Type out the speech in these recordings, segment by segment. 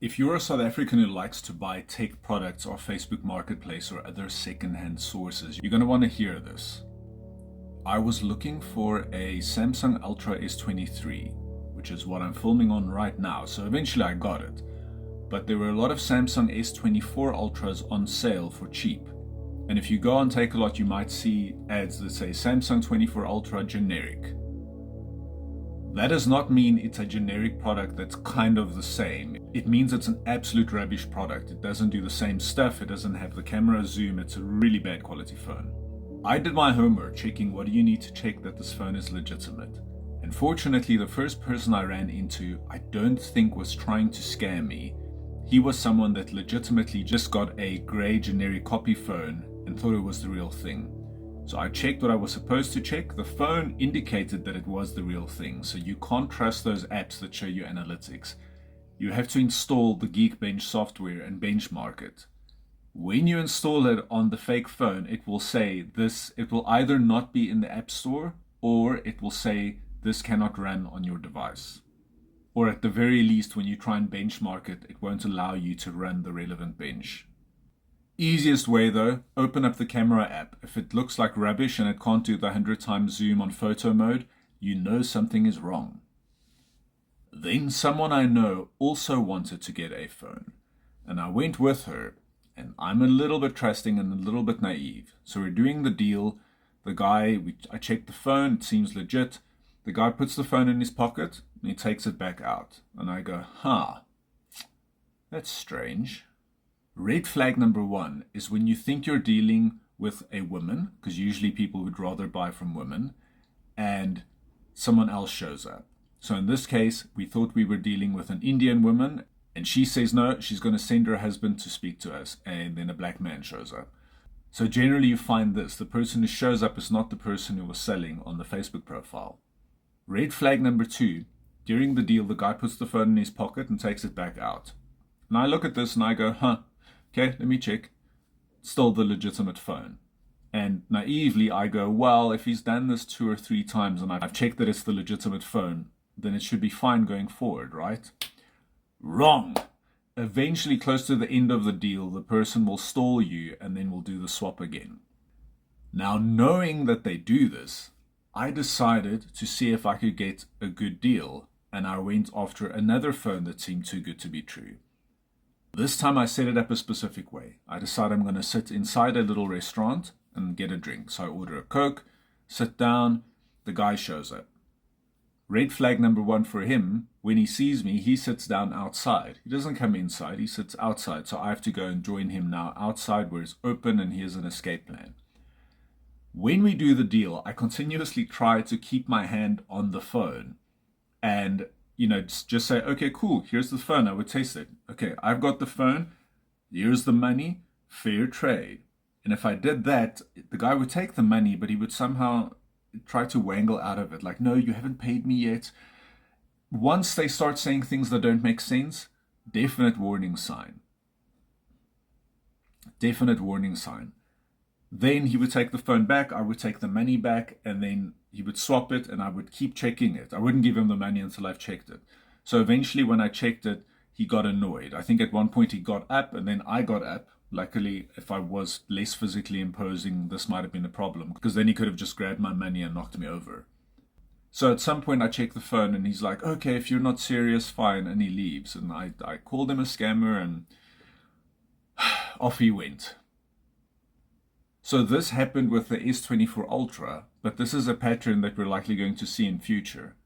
If you're a South African who likes to buy tech products off Facebook Marketplace or other second-hand sources, you're going to want to hear this. I was looking for a Samsung Ultra S23, which is what I'm filming on right now, so eventually I got it. But there were a lot of Samsung S24 Ultras on sale for cheap. And if you go on Takealot, you might see ads that say Samsung 24 Ultra generic. That does not mean it's a generic product that's kind of the same. It means it's an absolute rubbish product. It doesn't do the same stuff. It doesn't have the camera zoom. It's a really bad quality phone. I did my homework checking what do you need to check that this phone is legitimate. And fortunately, the first person I ran into, I don't think was trying to scam me. He was someone that legitimately just got a grey generic copy phone and thought it was the real thing. So I checked what I was supposed to check. The phone indicated that it was the real thing. So you can't trust those apps that show you analytics. You have to install the Geekbench software and benchmark it. When you install it on the fake phone, it will say this, it will either not be in the App Store or it will say this cannot run on your device. Or at the very least, when you try and benchmark it, it won't allow you to run the relevant bench. Easiest way though, open up the camera app. If it looks like rubbish and it can't do the 100 times zoom on photo mode, you know something is wrong. Then someone I know also wanted to get a phone, and I went with her, and I'm a little bit trusting and a little bit naive. So we're doing the deal. The guy, I checked the phone, it seems legit. The guy puts the phone in his pocket and he takes it back out. And I go, that's strange. Red flag number one is when you think you're dealing with a woman, because usually people would rather buy from women, and someone else shows up. So in this case, we thought we were dealing with an Indian woman, and she says no, she's going to send her husband to speak to us, and then a black man shows up. So generally you find this, the person who shows up is not the person who was selling on the Facebook profile. Red flag number two, during the deal, the guy puts the phone in his pocket and takes it back out. And I look at this and I go, okay, let me check. Still the legitimate phone. And naively I go, well, if he's done this 2 or 3 times and I've checked that it's the legitimate phone, then it should be fine going forward, right? Wrong. Eventually, close to the end of the deal, the person will stall you and then we'll do the swap again. Now, knowing that they do this, I decided to see if I could get a good deal, and I went after another phone that seemed too good to be true. This time I set it up a specific way. I decide I'm going to sit inside a little restaurant and get a drink. So I order a Coke, sit down, the guy shows up. Red flag number one for him, when he sees me, he sits down outside. He doesn't come inside, he sits outside. So I have to go and join him now outside where it's open and he has an escape plan. When we do the deal, I continuously try to keep my hand on the phone and just say, okay, cool, here's the phone, I would taste it. Okay, I've got the phone, here's the money, fair trade. And if I did that, the guy would take the money, but he would somehow try to wangle out of it. Like, no, you haven't paid me yet. Once they start saying things that don't make sense, definite warning sign. Definite warning sign. Then he would take the phone back, I would take the money back, and then he would swap it and I would keep checking it. I wouldn't give him the money until I've checked it. So eventually when I checked it, he got annoyed. I think at one point he got up and then I got up. Luckily, if I was less physically imposing, this might have been a problem, because then he could have just grabbed my money and knocked me over. So at some point I check the phone and he's like, okay, if you're not serious, fine, and he leaves. And I called him a scammer and off he went. So this happened with the S24 Ultra, but this is a pattern that we're likely going to see in future.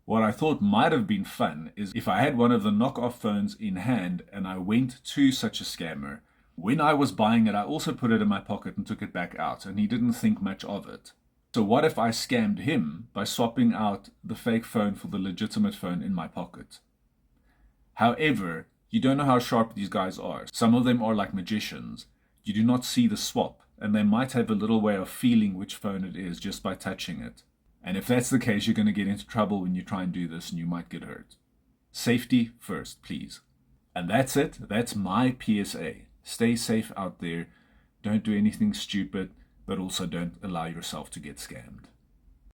What I thought might have been fun is if I had one of the knockoff phones in hand and I went to such a scammer. When I was buying it, I also put it in my pocket and took it back out, and he didn't think much of it. So what if I scammed him by swapping out the fake phone for the legitimate phone in my pocket? However, you don't know how sharp these guys are. Some of them are like magicians. You do not see the swap, and they might have a little way of feeling which phone it is just by touching it. And if that's the case, you're going to get into trouble when you try and do this and you might get hurt. Safety first, please. And that's it. That's my PSA. Stay safe out there. Don't do anything stupid, but also don't allow yourself to get scammed.